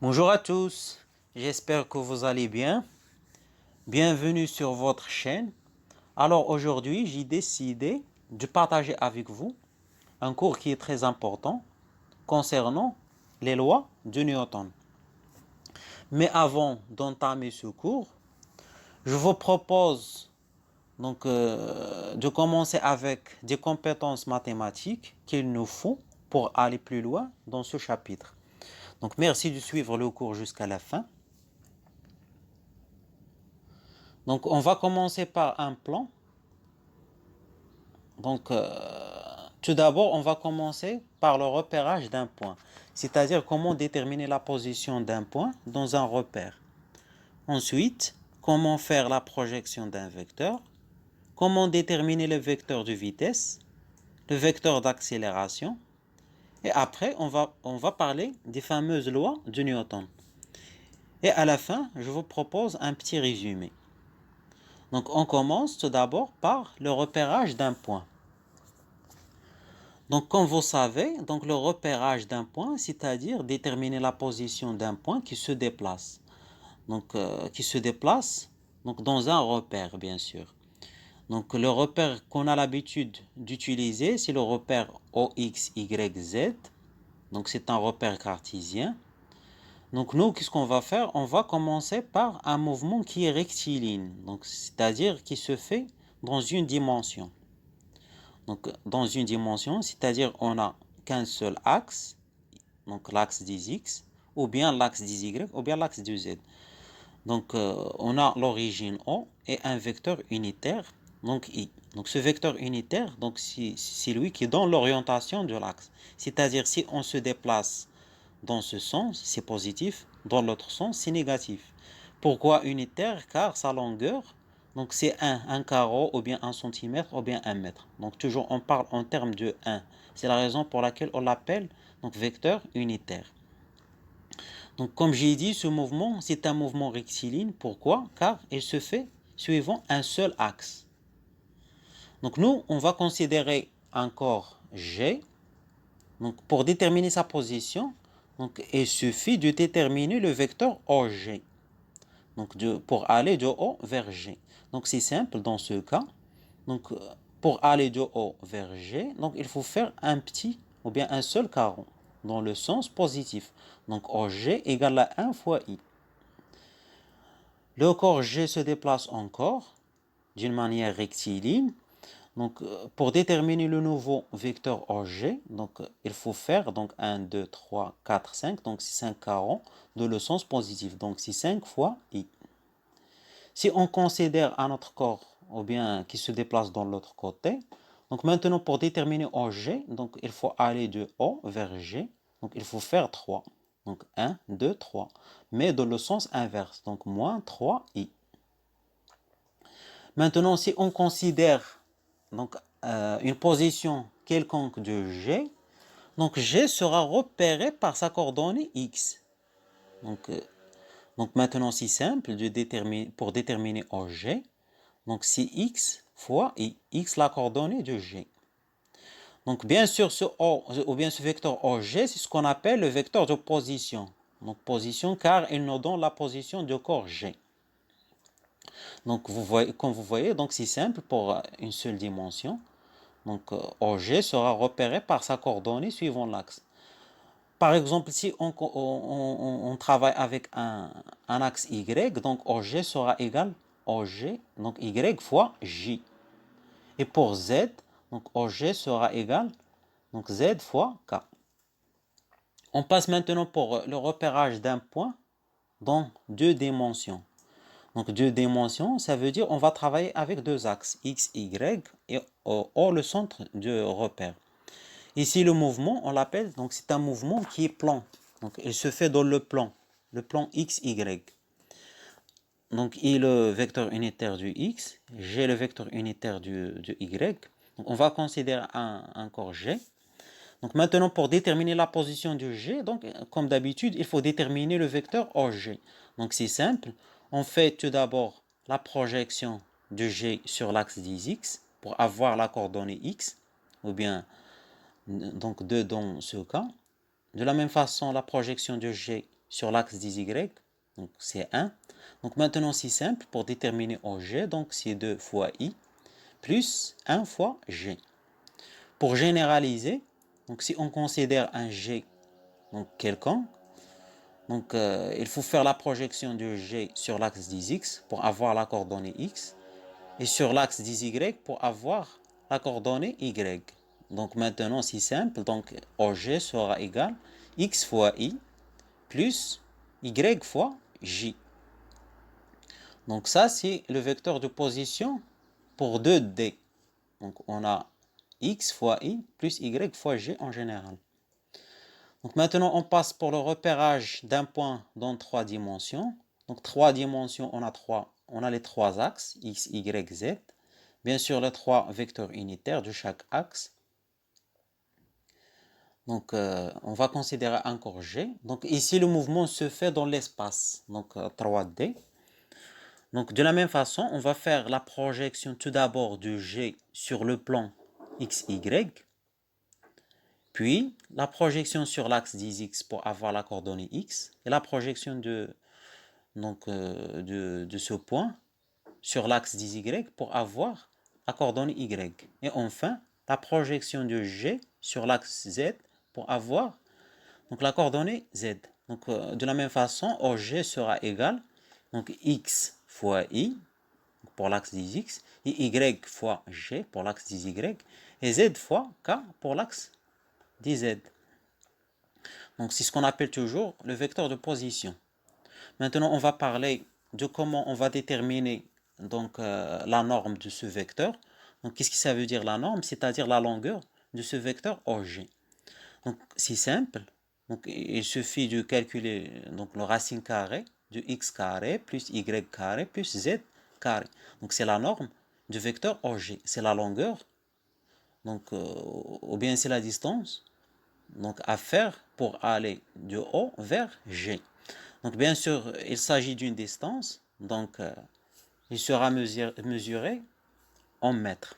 Bonjour à tous, j'espère que vous allez bien. Bienvenue sur votre chaîne. Alors aujourd'hui, j'ai décidé de partager avec vous un cours qui est très important concernant les lois de Newton. Mais avant d'entamer ce cours, je vous propose de commencer avec des compétences mathématiques qu'il nous faut pour aller plus loin dans ce chapitre. Donc merci de suivre le cours jusqu'à la fin. Donc, on va commencer par un plan. Donc, tout d'abord, on va commencer par le repérage d'un point, c'est-à-dire comment déterminer la position d'un point dans un repère. Ensuite, comment faire la projection d'un vecteur, comment déterminer le vecteur de vitesse, le vecteur d'accélération, et après, on va parler des fameuses lois de Newton. Et à la fin, je vous propose un petit résumé. Donc, on commence tout d'abord par le repérage d'un point. Donc, comme vous savez, donc le repérage d'un point, c'est-à-dire déterminer la position d'un point qui se déplace. Qui se déplace donc dans un repère, bien sûr. Donc, le repère qu'on a l'habitude d'utiliser, c'est le repère OX, Y, Z. Donc, c'est un repère cartésien. Donc, nous, qu'est-ce qu'on va faire? On va commencer par un mouvement qui est rectiligne, donc c'est-à-dire qui se fait dans une dimension. Donc, dans une dimension, c'est-à-dire on n'a qu'un seul axe, donc l'axe des X, ou bien l'axe des Y, ou bien l'axe du Z. Donc, on a l'origine O et un vecteur unitaire, donc I. Donc, ce vecteur unitaire, donc c'est lui qui donne l'orientation de l'axe. C'est-à-dire, si on se déplace dans ce sens, c'est positif, dans l'autre sens, c'est négatif. Pourquoi unitaire? Car sa longueur, donc c'est un carreau, ou bien 1 centimètre, ou bien 1 mètre. Donc toujours on parle en termes de 1. C'est la raison pour laquelle on l'appelle donc vecteur unitaire. Donc comme j'ai dit, ce mouvement, c'est un mouvement rectiligne. Pourquoi? Car il se fait suivant un seul axe. Donc nous, on va considérer un corps G. Donc pour déterminer sa position, donc il suffit de déterminer le vecteur OG. Donc pour aller de O vers G. Donc c'est simple dans ce cas. Donc pour aller de O vers G, donc il faut faire un petit ou bien un seul caron dans le sens positif. Donc OG égale à 1 fois I. Le corps G se déplace encore d'une manière rectiligne. Donc, pour déterminer le nouveau vecteur OG, donc, il faut faire donc 1, 2, 3, 4, 5. Donc, c'est 5 carons dans le sens positif. Donc, c'est 5 fois I. Si on considère un autre corps, ou bien qui se déplace dans l'autre côté, donc maintenant pour déterminer OG, donc il faut aller de O vers G. Donc, il faut faire 3. Donc, 1, 2, 3. Mais dans le sens inverse. Donc, moins 3I. Maintenant, si on considère donc, une position quelconque de G, donc G sera repéré par sa coordonnée X. Donc, maintenant, c'est simple pour déterminer OG. Donc c'est X fois I. X la coordonnée de G. Donc bien sûr, ce O, ou bien ce vecteur OG, c'est ce qu'on appelle le vecteur de position. Donc position car il nous donne la position du corps G. Donc vous voyez, comme vous voyez, donc c'est simple pour une seule dimension. Donc OG sera repéré par sa coordonnée suivant l'axe. Par exemple, si on travaille avec un axe Y, donc OG sera égal OG, donc Y fois J. Et pour Z, donc OG sera égal donc Z fois K. On passe maintenant pour le repérage d'un point dans deux dimensions. Donc deux dimensions, ça veut dire on va travailler avec deux axes, X, Y, et O le centre de repère. Ici le mouvement, on l'appelle, donc c'est un mouvement qui est plan. Donc il se fait dans le plan X, Y. Donc I le vecteur unitaire du X, G le vecteur unitaire du Y. Donc on va considérer un corps G. Donc maintenant, pour déterminer la position du G, donc comme d'habitude, il faut déterminer le vecteur OG. Donc c'est simple. On fait tout d'abord la projection de G sur l'axe des X pour avoir la coordonnée X, ou bien donc 2 dans ce cas. De la même façon, la projection de G sur l'axe des Y, donc c'est 1. Donc maintenant c'est simple, pour déterminer OG, donc c'est 2 fois I, plus 1 fois G. Pour généraliser, donc si on considère un G donc quelconque, donc il faut faire la projection de G sur l'axe des X pour avoir la coordonnée X, et sur l'axe des Y pour avoir la coordonnée Y. Donc maintenant c'est simple, donc OG sera égal X fois I plus Y fois J. Donc ça c'est le vecteur de position pour 2D. Donc on a X fois I plus Y fois G en général. Donc maintenant on passe pour le repérage d'un point dans 3 dimensions. Donc 3 dimensions, on a les 3 axes, X, Y, Z. Bien sûr les 3 vecteurs unitaires de chaque axe. Donc on va considérer encore G. Donc ici le mouvement se fait dans l'espace, donc 3D. Donc de la même façon, on va faire la projection tout d'abord de G sur le plan XY, puis la projection sur l'axe des X pour avoir la coordonnée X, et la projection de ce point sur l'axe des Y pour avoir la coordonnée Y. Et enfin, la projection de G sur l'axe Z pour avoir donc, la coordonnée Z. Donc de la même façon, OG sera égal donc X fois I pour l'axe des X, et Y fois G pour l'axe des Y, et Z fois K pour l'axe des Z. Donc c'est ce qu'on appelle toujours le vecteur de position. Maintenant, on va parler de comment on va déterminer donc la norme de ce vecteur. Donc qu'est-ce que ça veut dire la norme? C'est-à-dire la longueur de ce vecteur OG. Donc c'est simple. Donc il suffit de calculer donc le racine carré de x carré plus y carré plus z carré. Donc c'est la norme du vecteur OG. C'est la longueur, donc ou bien c'est la distance donc à faire pour aller de O vers G. Donc bien sûr, il s'agit d'une distance, donc il sera mesuré en mètres.